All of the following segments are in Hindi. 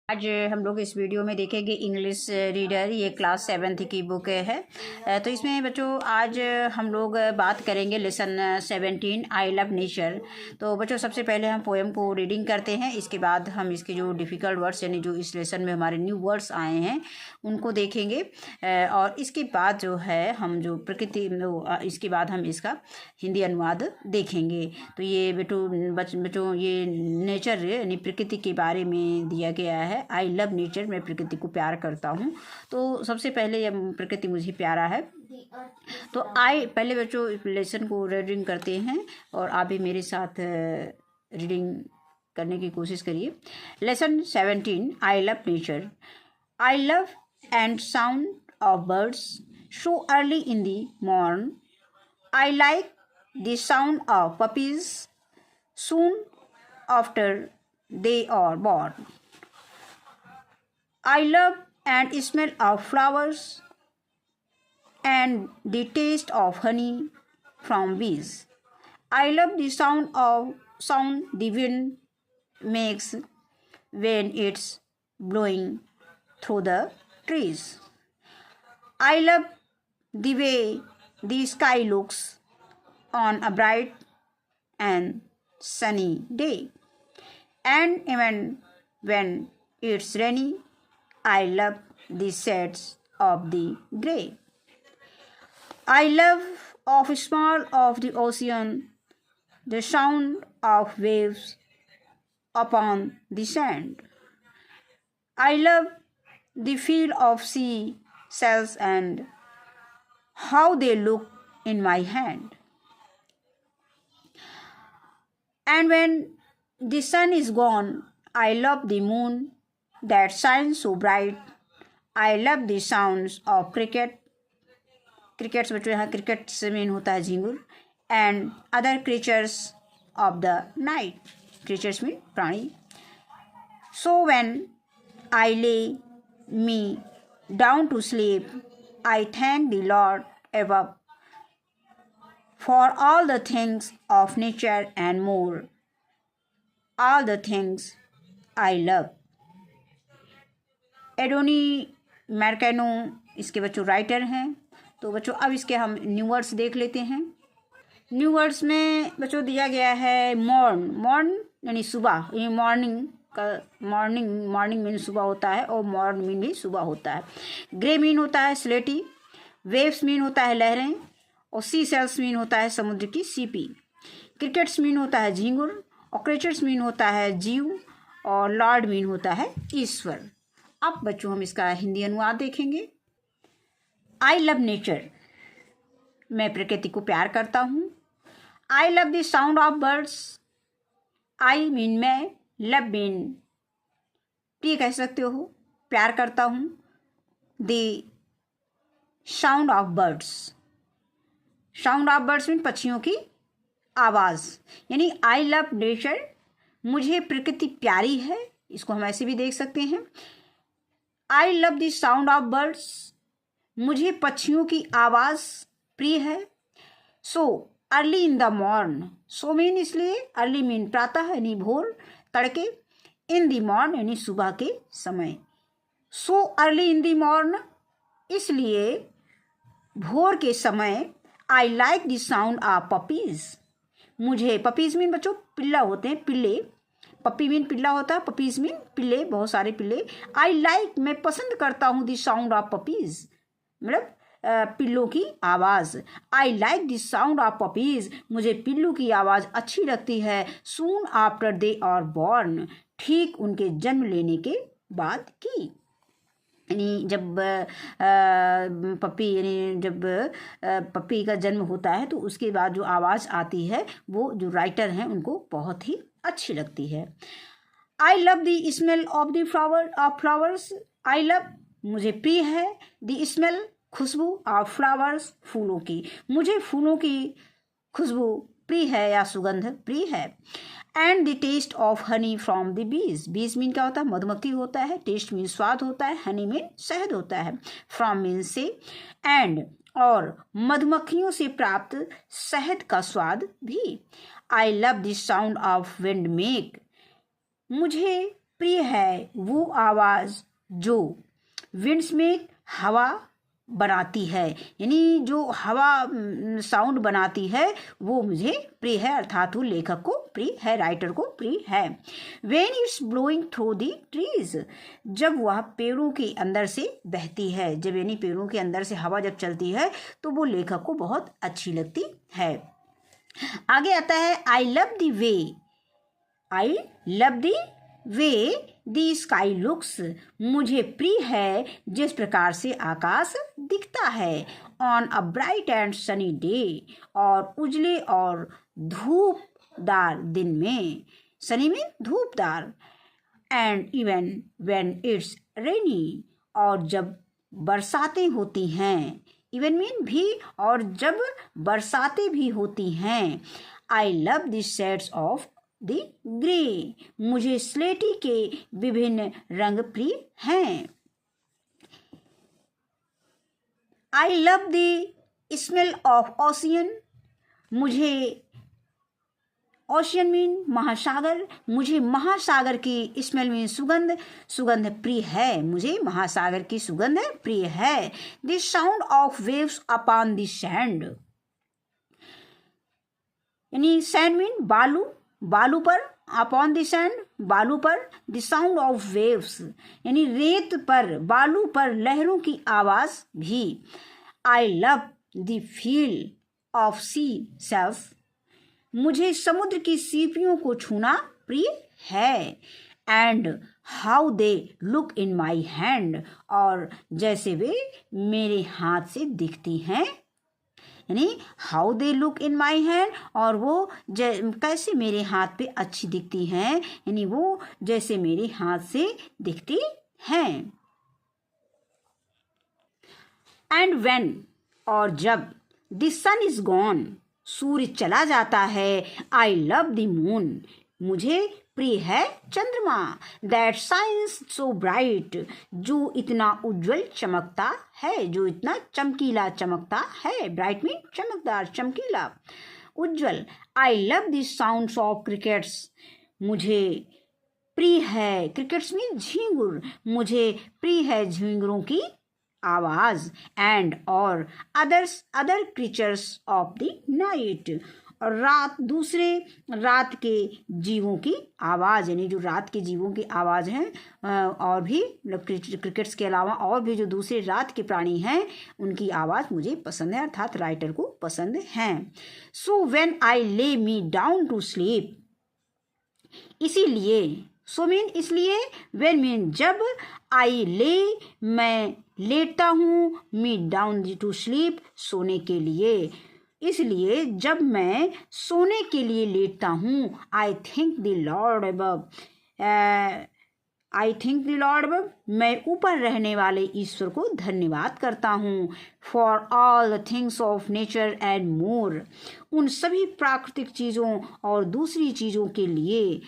आज हम लोग इस वीडियो में देखेंगे इंग्लिश रीडर। ये क्लास 7th की बुक है। तो इसमें बच्चों आज हम लोग बात करेंगे लेसन 17 आई लव नेचर। तो बच्चों सबसे पहले हम पोएम को रीडिंग करते हैं, इसके बाद हम इसके जो डिफ़िकल्ट वर्ड्स यानी जो इस लेसन में हमारे न्यू वर्ड्स आए हैं उनको देखेंगे। और इसके बाद जो है हम जो प्रकृति इसके बाद हम इसका हिंदी अनुवाद देखेंगे। तो ये बच्चों ये नेचर यानी प्रकृति के बारे में दिया गया है। आई लव नेचर, मैं प्रकृति को प्यार करता हूँ। तो सबसे पहले ये प्रकृति मुझे प्यारा है। तो पहले बच्चों लेसन को रीडिंग करते हैं और आप भी मेरे साथ रीडिंग करने की कोशिश करिए। Lesson 17 I love nature. I love and sound of birds so early in the morn. I like the sound of puppies soon after they are born. I love and smell of flowers and the taste of honey from bees. I love the sound the wind makes when it's blowing through the trees. I love the way the sky looks on a bright and sunny day. And even when it's rainy, I love the shades of the gray. I love of smell of the ocean, the sound of waves upon the sand. I love the feel of sea shells and how they look in my hand. And when the sun is gone, I love the moon that shines so bright. I love the sounds of crickets बच्चों यहाँ क्रिकेट से मीन होता है झींगुर। and other creatures of the night. creatures mean प्राणी। So when I lay me down to sleep, I thank the Lord above for all the things of nature and more, all the things I love. एडोनी मैरकैनो इसके बच्चों राइटर हैं। तो बच्चों अब इसके हम न्यू वर्ड्स देख लेते हैं। न्यू वर्ड्स में बच्चों दिया गया है मॉर्न यानी सुबह, यानी मॉर्निंग मीन सुबह होता है और मॉर्न मीन भी सुबह होता है। ग्रे मीन होता है स्लेटी। वेव्स मीन होता है लहरें और सी सेल्स मीन होता है समुद्र की सीपी। क्रिकेट्स मीन होता है झींगुर और क्रिएचर्स मीन होता है जीव और लॉर्ड मीन होता है ईश्वर। अब बच्चों हम इसका हिंदी अनुवाद देखेंगे। आई लव नेचर, मैं प्रकृति को प्यार करता हूँ। आई love the sound of birds. I mean मैं, लव मीन प्रिय कह सकते हो, प्यार करता हूँ। The sound of birds, sound of birds mean पक्षियों की आवाज़, यानी आई लव नेचर, मुझे प्रकृति प्यारी है। इसको हम ऐसे भी देख सकते हैं। I love the sound of birds, मुझे पक्षियों की आवाज़ प्रिय है। So early in the morn, so mean इसलिए, अर्ली मीन प्रातः यानी भोर तड़के, इन द मॉर्न यानी सुबह के समय। So early in the morn इसलिए भोर के समय। I like the sound of puppies, मुझे पपीज़ मीन बच्चों पिल्ला होते हैं, पिल्ले। पपी मीन पिल्ला होता है, पपीज़ मीन पिल्ले, बहुत सारे पिल्ले। आई लाइक मैं पसंद करता हूँ द साउंड ऑफ पपीज़, मतलब पिल्लों की आवाज़। I like the sound of puppies, मुझे पिल्लू की आवाज़ अच्छी लगती है। Soon after they are born, ठीक उनके जन्म लेने के बाद की, यानी जब पपी का जन्म होता है तो उसके बाद जो आवाज़ आती है वो जो राइटर हैं उनको बहुत ही अच्छी लगती है। I love the smell of the flowers. I love मुझे प्रिय है, द स्मेल खुशबू ऑफ फ्लावर्स फूलों की, मुझे फूलों की खुशबू प्रिय है या सुगंध प्रिय है। And the taste of honey from the bees, bees mean क्या होता है, मधुमक्खी होता है। टेस्ट मीन स्वाद होता है, हनी मीन शहद होता है, फ्रॉम मीन से, एंड और मधुमक्खियों से प्राप्त शहद का स्वाद भी। I love the sound of wind make, मुझे प्रिय है वो आवाज़ जो विंड्स में हवा बनाती है, यानी जो हवा साउंड बनाती है वो मुझे प्रिय है, अर्थात वो लेखक को प्रिय है, राइटर को प्रिय है। When it's blowing through the trees, जब वह पेड़ों के अंदर से बहती है, जब यानी पेड़ों के अंदर से हवा जब चलती है तो वो लेखक को बहुत अच्छी लगती है। आगे आता है I love the way the sky looks, मुझे प्रिय है जिस प्रकार से आकाश दिखता है। On a bright and sunny day, और उजले और धूपदार दिन में, सनी में धूपदार, एंड इवन व्हेन इट्स रेनी, और जब बरसातें होती हैं, इवन मीन भी, और जब बरसातें भी होती हैं। I love the shades of the grey, मुझे स्लेटी के विभिन्न रंग प्रिय हैं। I love the smell of ocean, मुझे ओशियन मीन महासागर, मुझे महासागर की स्मेल मीन सुगंध प्रिय है, मुझे महासागर की सुगंध प्रिय है। The sound of waves upon the sand, यानी सैंड मीन बालू पर, अपॉन द सैंड बालू पर, द साउंड ऑफ वेव्स यानी रेत पर, बालू पर लहरों की आवाज भी। I love the feel of sea shells, मुझे समुद्र की सीपियों को छूना प्रिय है। And how they look in my hand, और जैसे वे मेरे हाथ से दिखती हैं, यानी how they look in my hand, और वो कैसे मेरे हाथ पे अच्छी दिखती हैं, यानी वो जैसे मेरे हाथ से दिखती हैं। एंड व्हेन, और जब द सन इज गॉन, सूर्य चला जाता है। आई लव द मून, मुझे प्रिय है चंद्रमा। दैट शाइन्स सो ब्राइट, जो इतना उज्जवल चमकता है, जो इतना चमकीला चमकता है। ब्राइट मीन चमकदार, चमकीला, उज्जवल। I love the sounds of crickets, मुझे प्रिय है, क्रिकेट्स मीन झींगुर, मुझे प्रिय है झींगुरों की आवाज। एंड और other creatures of the night, और दूसरे रात के जीवों की आवाज़, यानी जो रात के जीवों की आवाज़ हैं, और भी क्रिकेट्स के अलावा और भी जो दूसरे रात के प्राणी हैं उनकी आवाज़ मुझे पसंद है, अर्थात राइटर को पसंद हैं। सो व्हेन आई ले मी डाउन टू स्लीप, इसीलिए, सो मीन इसलिए, व्हेन मीन जब, आई ले मैं लेटता हूँ, मी डाउन टू स्लीप सोने के लिए, इसलिए जब मैं सोने के लिए लेटता हूँ। I think the Lord above, मैं ऊपर रहने वाले ईश्वर को धन्यवाद करता हूँ। For all the things of nature and more, उन सभी प्राकृतिक चीज़ों और दूसरी चीज़ों के लिए।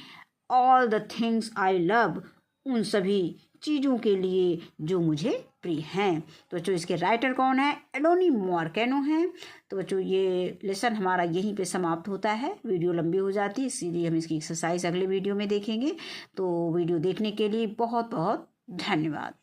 All the things I love, उन सभी चीज़ों के लिए जो मुझे प्रिय हैं। तो बच्चों इसके राइटर कौन है? एडोनी मॉर्केनो हैं। तो बच्चों ये लेसन हमारा यहीं पे समाप्त होता है, वीडियो लंबी हो जाती है, इसीलिए हम इसकी एक्सरसाइज अगले वीडियो में देखेंगे। तो वीडियो देखने के लिए बहुत बहुत धन्यवाद।